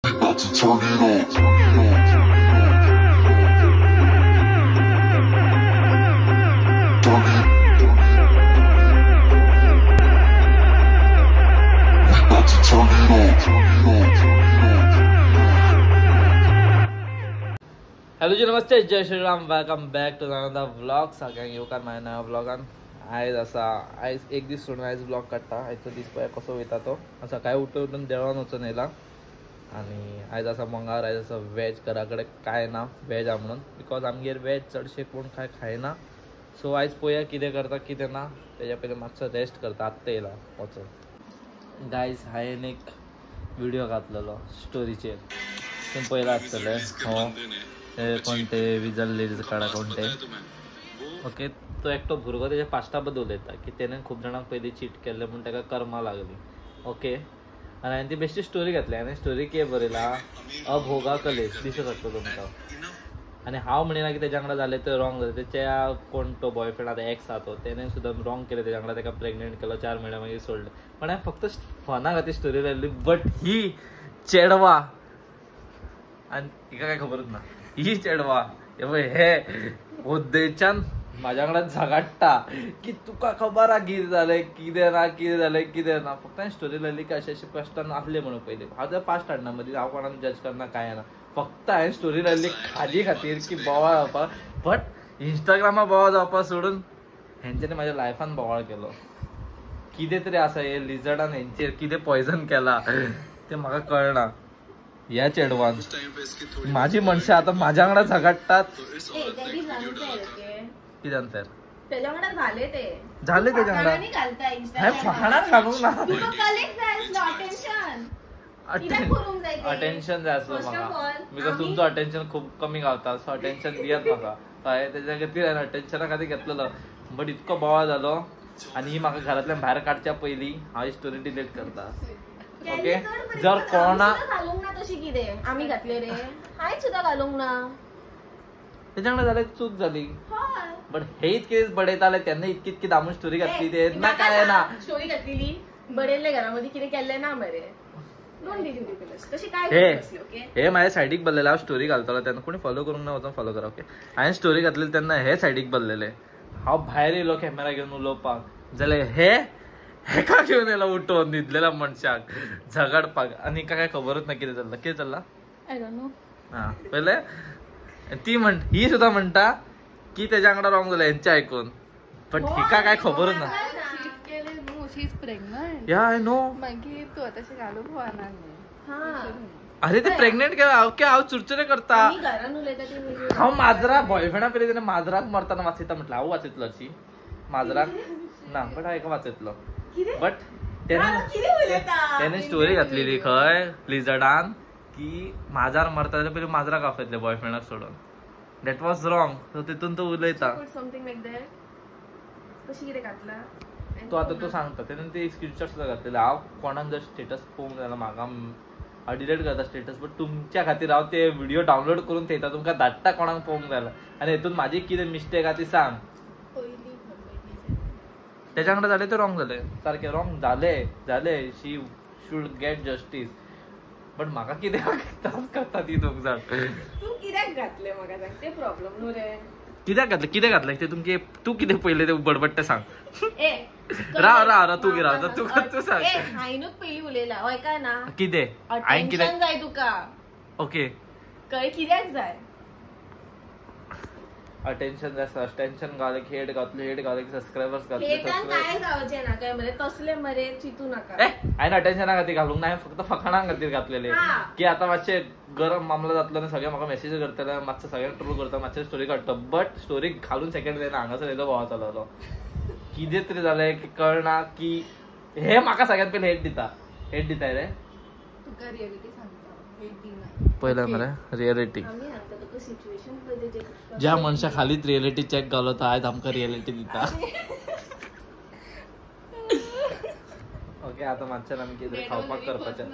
About to turn it on. Hello जी नमस्ते, Jai Shriram. Welcome back to another vlog. सगळ्यांक येवकार माझ्या नव्या व्लॉगान. आयज एक दीस सोडून आयज व्लॉग काडटा. आयचो दीस पळय कसो वयता तो. सकाळी उठून देवळान वचून येयला आनी आयज आसा मंगळार. आयज आसा वॅज. घरा कडेन काय ना वॅज आहा म्हणून, बिकॉज आमगेर वॅज चडशे कोण खायना. सो आयज पळोवया कितें करता कितें ना. तेज्या पयलीं मातसो रेस्ट करता. आत्तां येयला वचून. गायज हांवें एक व्हिडिओ घातलेलो स्टोरीचेर, तुमी पळयला आसतले. हो कोणते विजल लेडीज काडा कोणते. ओके, तो एकटो भुरगो तेच्या पास्टा बद्दल उलयता की तेणें खूब जाणांक पयलीं चीट केल्लें म्हूण ताका कर्मा लागली. ओके, आनी हांवें ती बेश्टी स्टोरी घातली. हांवें स्टोरी कितें बरयला, अभोगा कलेश दिसत आसलो तुमकां. आनी हांव म्हणिना की तेज्या वांगडा जालें तें रॉंग जालें. तेच्या कोण तो बॉयफ्रेंड आतां एक्स आहा तो, तेणें सुद्दां रॉंग केलें तेज्या वांगडा. ताका प्रेग्नेंट केलो, 4 म्हयन्या मागीर सोडलें. पण हांवें फक्त फना खातीर स्टोरी लायली. बट ही चेडवा, आनी हिका काय खबरच ना, ही चेडवा हे ओद्देच्यान म्हाज्या वांगडा झगडटा की तुका खबर आहा कितें जालें कितें ना कितें जालें कितें ना. फक्त हांवें स्टोरी लायली की अशें प्रश्न आसले म्हणून पयलीं. हांव जर पास्ट हाडना मदीं, हांव कोणाक जज करना काय ना. फक्त हांवें स्टोरी लायली खाजी खातीर की बोवाळ जावपाक. बट इंस्टाग्रामा बोवाळ जावपाक सोडून हेंच्यांनी म्हाज्या लायफान बोवाळ केलो. कितें तरी आसा हे लिझर्डान हेंचेर कितें पॉयझन केला तें म्हाका कळना. या चेडवान माझी मनशां आतां म्हाज्या वांगडा झगडटात. कितें अनफेर तेज्या वांगडा झाले तेज्या वांगडा हांवें फकाणां घालूंक ना. अटेन्शन जाय आसलो म्हाका, बिकॉज तुमचो अटेन्शन खूब कमी गावता. सो अटेन्शन दियात म्हाका. कळ्ळें, तेज्या खातीर हांवें अटेन्शना खातीर घेतलेलो. बट इतको बोवाळ जालो आनी ही म्हाका घरांतल्यान भायर काडच्या पयलीं हांव ही स्टोरी डिलीट करता. ओके, जर कोणा घालूंक ना तशी कितें आमी घातले रे, हांवें सुद्दां घालूंक ना. तेज्या वांगडा जाल्यार चूक जाली. बट हे इतके बडयताले तेन्ना इतकी इतकी दामून स्टोरी घातली. ते ना काय ना स्टोरी घातलेली, बडयल्ले घरामध्ये कितें केल्लें ना मरे. तशी काय हे माझ्या सायडीक बसलेले. हांव स्टोरी घालतलो तेन्ना कोणी फॉलो करूंक ना, वचून फॉलो करा. ओके, हांवें स्टोरी घातलेली तेन्ना हे सायडीक बसलेले. हांव भायर येयलो कॅमेरा घेवन उलोवपाक जाल्यार हेका घेवन येयलो उठोवन न्हिदलेल्या मनशाक झगडपाक. आनी काय खबरच ना कितें चल्ला. कितें चल्ला हा पयले ही सुद्दां म्हणटा की तेज्या वांगडा रॉंग जालें हेंचें आयकून. बट हिका काय खबरच ना. या आय नो. अरे ते प्रेग्नेंट केला. ओके, हांव चुरचुरे करता. हांव माजरा बॉयफ्रेंडा पयलीं तेन्ना माजराक मरतना वाचयता म्हटलं. हांव वाचयतलो हरशी माजराक ना, बट हांव एका वाचयतलो. बट तेणे स्टोरी घातलेली खंय लिझर्डान की माजार मरता जाल्यार पयलीं माजराक आपयतले बॉयफ्रेंडाक सोडून. That was wrong. सो तितून तो उलयता. तो आतां तो सांगता. तेणें ते स्क्रीनशॉट सुद्दां घातलेले. हांव कोणाक जर स्टेटस पळोवंक जाल्यार म्हाका हांव डिलीट करता स्टेटस. बट तुमच्या खातीर हांव ते व्हिडिओ डावनलोड करून थेयता, तुमकां धाडटा कोणाक पळोवंक जाय. आनी हेतून म्हाजी कितें मिस्टेक आहा ती सांग. तेज्या वांगडा जालें तें रॉंग जालें, सारकें रॉंग जालें. शी शूड गेट जस्टीस. बट म्हाका कितें त्रास करता ती दोग जाण. तू कित्याक घातले म्हाका सांग. ते प्रॉब्लेम न्हू रे. कित्याक घातलें ते तुमचे. तू कितें पयलें तें बडबड तें सांग. राव तू राव तू सांग. हांवेंनूच पयलीं उलयला हय काय ना. कितें हांवें कितें जाय तुका. ओके, कळ्ळें कित्याक जाय. अटेन्शन जाय. टेन्शन घाले, हेट घातले सबस्क्रायबर्स घातले. काय जावचे ना काय मरे तसले मरे चितू नाका. हांवें अटेन्शना खातीर घालूंक ना. हांवें फक्त फकाणां खातीर घातलेले की आतां मातशें गरम मामलो जातलो आनी सगळे म्हाका मेसेज करतले, मातसो सगळ्यांक ट्रोल करता, मातशें स्टोरी काडटा. बट स्टोरी घालून सेकंड जायना. हांगासर येयलो बोवाळ चालवलो. कितें तरी जालें की कळना की हे म्हाका सगळ्यांत पयलीं हेट दिताय रे. तुका रियलिटी सांगता पयलें मरे रियलिटी. ज्या मनशा खालीच रियलिटी चॅक घालो तो आयज आमकां रियलिटी दिता. ओके, आतां मातशें आमी कितें खावपाक करपाचें.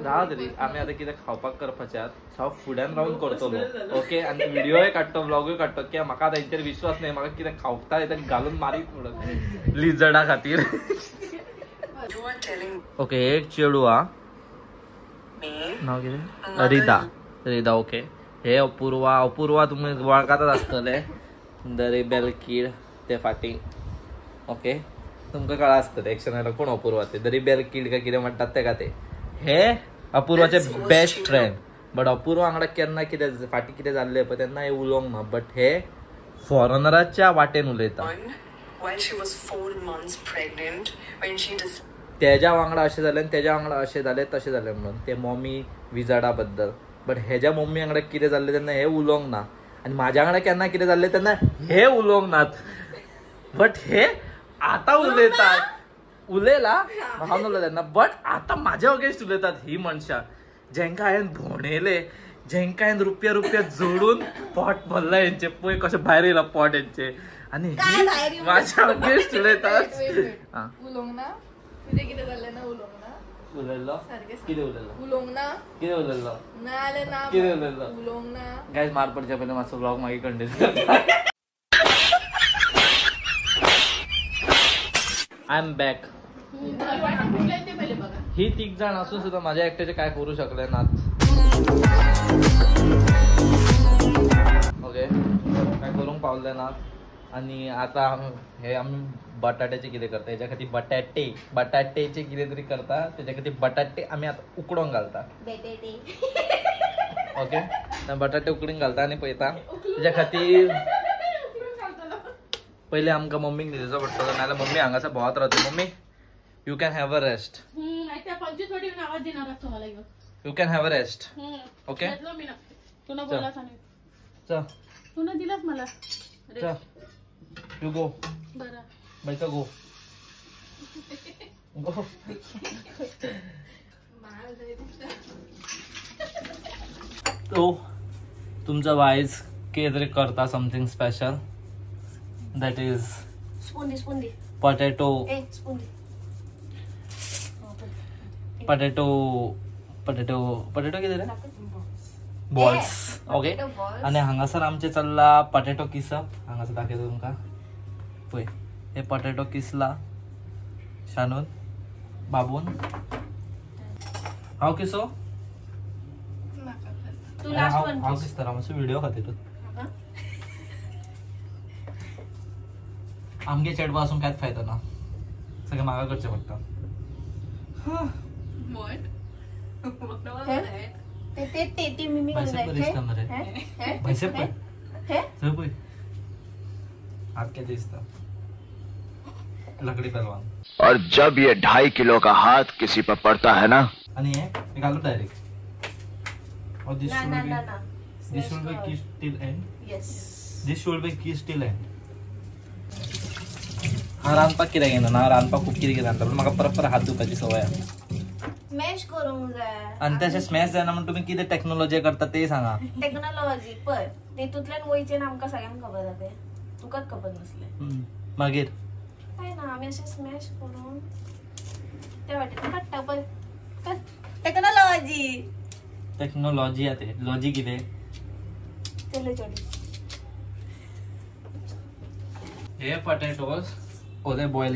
राव तरी आमी आतां कितें खावपाक करपाचें हांव फुड्यान रावन करतलो. ओके, आनी व्हिडिओय काडटो, व्लॉगूय काडटो. कित्याक म्हाका आतां हेंचेर विश्वास न्हय. म्हाका कितें खावता येता घालून मारीक म्हणून लिझर्डा खातीर. ओके, एक चेडू हा नाव कितें रिदा ओके. हे अपूर्वा तुम्ही वळखतच आसतले द रिबेल किड ते फाटीं ओके. तुमकां कळ्ळा आसतलें एक्शनाला कोण अपूर्वा ते द रिबेल किड काय कितें म्हणटात ते का ते हे अपूर्वाचे बेस्ट फ्रेंड. बट अपूर्वा वांगडा केन्ना कितें फाटीं कितें जाल्लें पळय तेन्ना हे उलोवंक ना. बट हे फॉरेनराच्या वाटेन उलयता. तेज्या वांगडा अशें जालें आनी तेज्या वांगडा अशें जालें तशें जालें म्हणून ते मम्मी विजार्डा बद्दल. बट हेज्या मम्मी वांगडा कितें जाल्लें तेन्ना हे उलोवंक ना आनी म्हाज्या वांगडा केन्ना कितें जाल्लें तेन्ना हे उलोवंक नात. बट हे आतां उलयतात. उलयला हांव नलो तेन्ना बट आतां म्हाज्या अगेन्स्ट उलयतात ही मनशां जेंका हांवें भोंवडयले जेंका हांवें रुपया जोडून पोट भरला हेंचे पळय कशें भायर येयला पोट हेंचे आनी म्हाज्या अगेन्स्ट उलयतात. उलोवंक ना तुजें कितें जाल्लें ना उलोवंक ना उलयल्लो कितें उलयल्लो उलोवंक ना कितें उलयल्लो ना जाल्यार ना कितें उलयल्लो उलोवंक ना. गायज मार पडच्या पयलीं मातसो ब्लॉग मागीर कंटिन्यू करता. I am back. ही 3 जण असून सुद्धा माझ्या एकट्याचे काय करू शकले नात. ओके काय करूंक पावले नात. आणि आता हे आम्ही बटाट्याचे कितें करता हेच्या खातीर बटाटेचे कितें तरी करता. तेच्या खातीर बटाटे आमी आता उकडोंक घालता. ओके बटाटे उकडून घालता आनी पळयता तेच्या खातीर पहिले आमकां मम्मीक न्हिदचो पडटलो नाल्यार मम्मी हांगासर भोंवत रावता. Mummy you can have a rest. You can have a rest. Okay you go बायका गो गो. तो तुमचा वाईज कितें करता something special that is स्पूंदी potato कितें रे बॉल्स. ओके आणि हांगासर आमचे चल्ला पटेटो किसप. हांगासर दाखयता तुमकां पळय हे पटेटो किसला शानून बाबून हांव किसो हांव किसता मातसो व्हिडिओ खातीर आमगे चेडवा असून कांयच फायदा ना सगळें म्हाका करचें पडटा. लकड़ी पहलवान. और जब ये 2.5 किलो का हाथ किसी पर पड़ता है ना आणि हे निकालो डायरेक्ट. और दिस शुड बी किस्ड till end. This should be किस्ड टिल एंड. हा रांदपाक कितें घेना ना रांदपाक खूब कितें रांदता म्हाका परत हात धुवपाची सवय आसा. स्मॅश करूंक जाय आनी तशें स्मॅश जायना म्हणून तुमी कितें टेक्नॉलॉजी करता ते सांगा. टेक्नॉलॉजी पळय तेतूंतल्यान वयचें आमकां सगळ्यांक खबर जाता तुकाच खबर नसलें. मागीर काय ना आमी अशें स्मॅश करून त्या वाटेन काडटा पळय टेक्नॉलॉजी आते लॉजी कितें चलो चलो. हे पटेटोज उदय बॉयल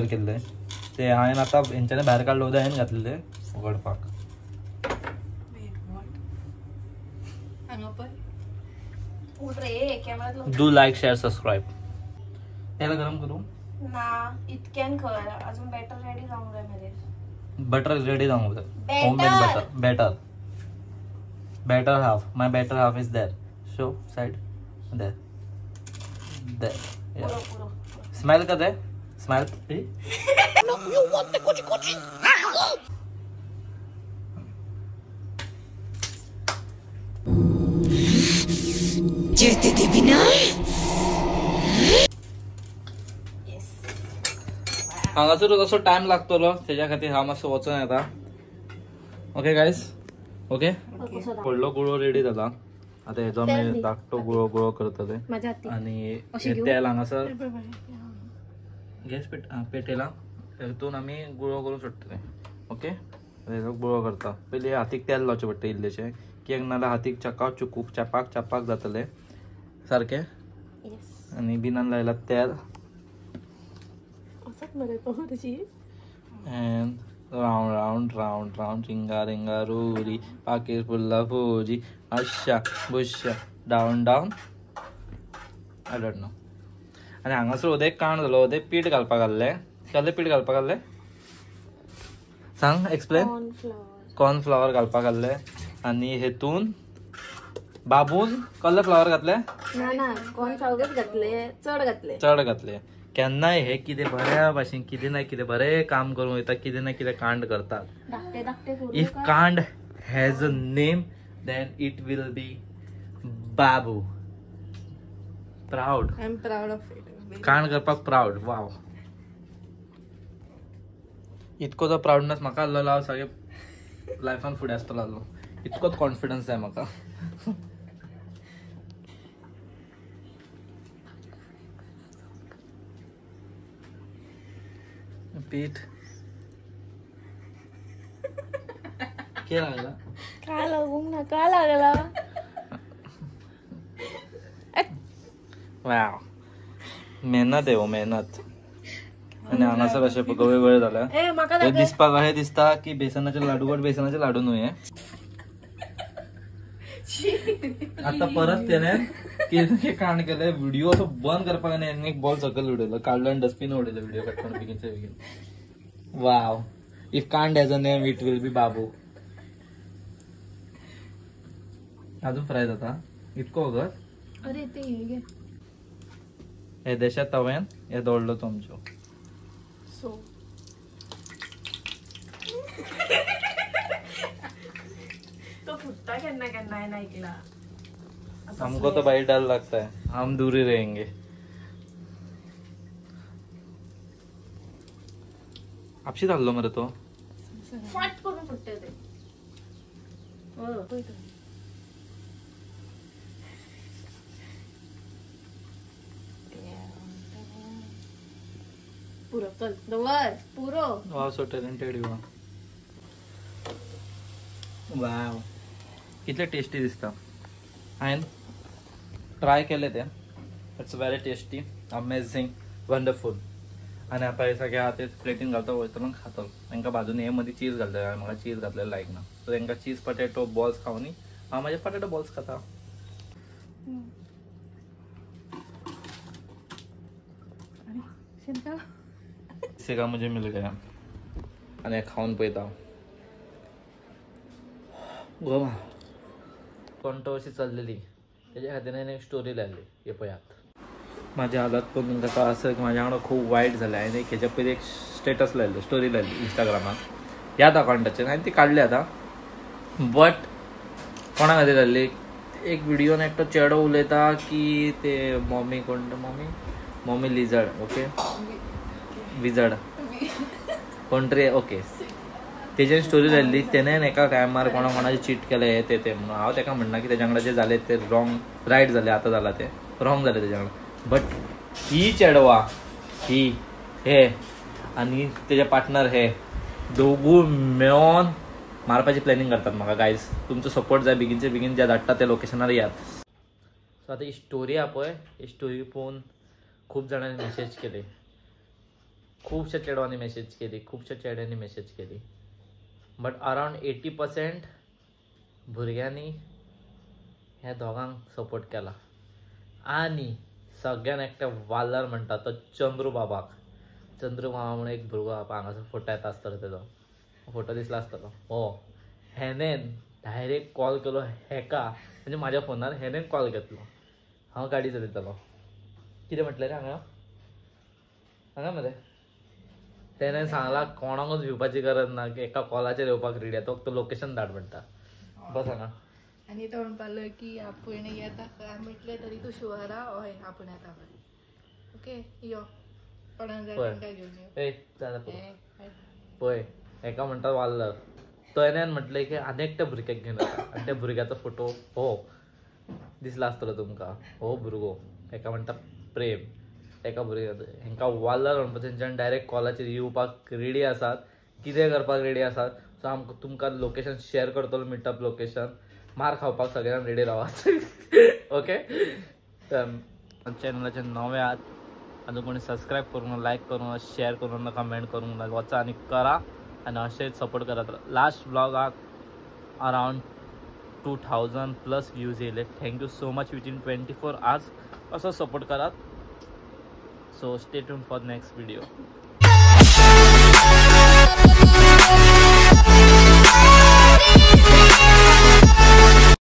केल्ले ते हांवें आतां हेंच्यानी भायर काडले उदय हांवें घातलेले उगडपाक. Do like share subscribe. त्याला गरम करू ना इतक्यान खर अजून बॅटर रेडी जावंक जाय मरे. बटर रेडी जावंक जाय. Homemade batter half my batter half is there. Show side there. Smell करते स्मेल चिरते थे बिना. हांगासर असो टाइम लागतलो त्याच्या खातीर हांव मातसो वचून येता. ओके गायज ओके व्हडलो गुळो रेडी जाला. आता हेजो आमी धाकटो गुळो करतले आणि हे तेल हांगासर गॅस पेटयला हेतून आमी गुळो करून सोडटले. ओके हेजो गुळो करता पयलीं हातीक तेल लावचें पडटा इल्लेशें कित्याक नाल्यार हातीक चपाक जातले सारकें. आनी बिनान लायला तेल and round round round round रिंगा रिंगा रुरी पाकीट फुल्ला फुजी अशा बुशा down down I don't know. आनी हांगासर उदय काण जालो उदय पीठ घालपाक घाल्ले कसलें पीठ घालपाक घाल्ले सांग एक्सप्लेन. कॉर्नफ्लॉवर घालपाक घाल्ले आनी हेतून बाबून कसले फ्लावर घातले ना कॉर्नफ्लॉवर घातले चड घातले. केन्नाय हे कितें बऱ्या भाशेन कितें ना कितें बरें काम करूं वयता कितें ना कितें कांड करतात. इफ कांड has a name then it will be बाबू. Proud. I am proud of it. कांड करपाक प्राऊड. वाव. इतको जो प्राऊडनेस म्हाका आसलो हांव सगळे लायफान फुडें आसतलो आसलो. इतकोच कॉन्फिडन्स जाय म्हाका. पीठ क्या लागला काय लागून ना काय लागला. वाव मेहनत आहे हो मेहनत. आणि हांगासर अशे गवे गळे झाल्या. हे दिसपाक अशें दिसता की बेसनाचे लाडू बट बेसनाचे लाडू न्हय. आता परत त्याने कितें कांड केले व्हिडिओ असो बंद करपाक आनी एक बॉल सकयल उडयलो काडलो आनी डस्टबीन उडयलो व्हिडिओ काडटना बेगीनचे बेगीन. वाव. इफ कांड has a name it will be Babu. अजून फ्राय जाता इतको वगत. अरे ते घे हे देशात तव्यान हे दवरलो चमचो. सो तो फुटता केन्ना केन्ना हांवें ऐकला. हमको तो भाई डर लगता है हम दूर ही रहेंगे. आपशी घाल्लो मरे तो. फाट करून फुटते ते. पुरो चल दवर पुरो. Wow so talented you. Wow कितले टेस्टी दिसता. हांवें ट्राय केले ते. It's very tasty amazing wonderful. आनी आतां हे सगळे आतां प्लेटीन घालता वयतलो खातलो. तांकां बाजून हे मदीं चीज घालता म्हाका चीज घातलेलें लायक ना सो तांकां चीज पटेटो बॉल्स खावनी हांव म्हाजे पटेटो बॉल्स खाता. सेगा मुझे मिल गया आनी खावन पळयता. गोवा कंट्रोवर्सी चल्लेली तेज्या खातीर हांवें एक स्टोरी लायली. हे पळयात. माझी हालत पळोवन तुमकां कळ्ळा आसत की म्हाज्या वांगडा खूब वायट जालें. हांवें एक हेच्या पयलीं एक स्टेटस लायल्लो स्टोरी लायली इंस्टाग्रामाक ह्याच अकावंटाचेर. हांवें ती काडली आतां बट कोणा खातीर लायली एक व्हिडिओन एकटो चेडो उलयता की ते मम्मी कोण मम्मी लिझर्ड ओके विझर्ड कोंट्री ओके तेजेर स्टोरी लायल्ली. तेणेन एका टायमार कोणाचे चीट केले हे ते म्हणून हांव ताका म्हणना की तेज्या वांगडा जे जालें ते रॉंग रायट जालें आतां जालां ते रॉंग जालें तेज्या वांगडा. बट ही चेडवा ही हे आनी तेजे पार्टनर हे दोगूय मेळोन मारपाची प्लॅनिंग करतात म्हाका. गायज तुमचो सपोर्ट जाय बेगीनचे बेगीन जे धाडटा त्या लोकेशनार यात. सो आतां ही स्टोरी आहा पळय ही स्टोरी पळोवन खूब जाणांनी मेसेज केली. खुबश्या चेडवांनी मेसेज केली खुबश्या चेड्यांनी मेसेज केली. बट अरावंड 80% भुरग्यांनी ह्या दोगांक सपोर्ट केला. आनी सगळ्यान एकटे वालर म्हणटा तो चंद्रू बाबाक. चंद्रू बाबा म्हणून एक भुरगो हांगासर फोटो येता आसतलो तेजो फोटो दिसला आसतलो हो. हेनेन डायरेक्ट कॉल केलो हेका म्हणजे म्हाज्या फोनार हेनेन कॉल घेतलो. हांव गाडी चलयतालो. कितें म्हटलें रे हांगा मरे तेणें सांगला कोणाकूच भिवपाची गरज ना की एका कॉलाचेर येवपाक रेडी तो फक्त लोकेशन धाड म्हणटा. बस हांगा. आणि तो म्हणपालो की आपण येता म्हटलें तरी तूं शुअर हा हय आपण येता ओके यो कोणाक जाय तांकां घेवन यो. ए पळय एका म्हणटा वाल्लर तेणेन म्हटलें की आनी एकट्या भुरग्याक घेवन येता आनी त्या भुरग्याचो फोटो हो दिसला आसतलो तुमकां हो भुरगो. एका म्हणटा प्रेम एका भुरग्याक हेंकां वाल्लर म्हणपा तेंच्यानी डायरेक्ट कॉलाचेर येवपाक रेडी आसात कितें करपाक रेडी आसात. सो आमकां तुमकां लोकेशन शेअर करतलो मिटअप लोकेशन मार खावपाक सगळ्यांक रेडी रावात ओके. चॅनलाचेर नवे आहात आजून कोणी सबस्क्रायब करूंक ना लायक करूंक ना शेअर करूंक ना कमेंट करूंक ना वचा आनी करा आणि असेच सपोर्ट करत राहा. लास्ट ब्लॉगाक अराउंड 2000+ व्ह्यूज येले. Thank you so much. Within 24 hours असं सपोर्ट करात. So stay tune for next video.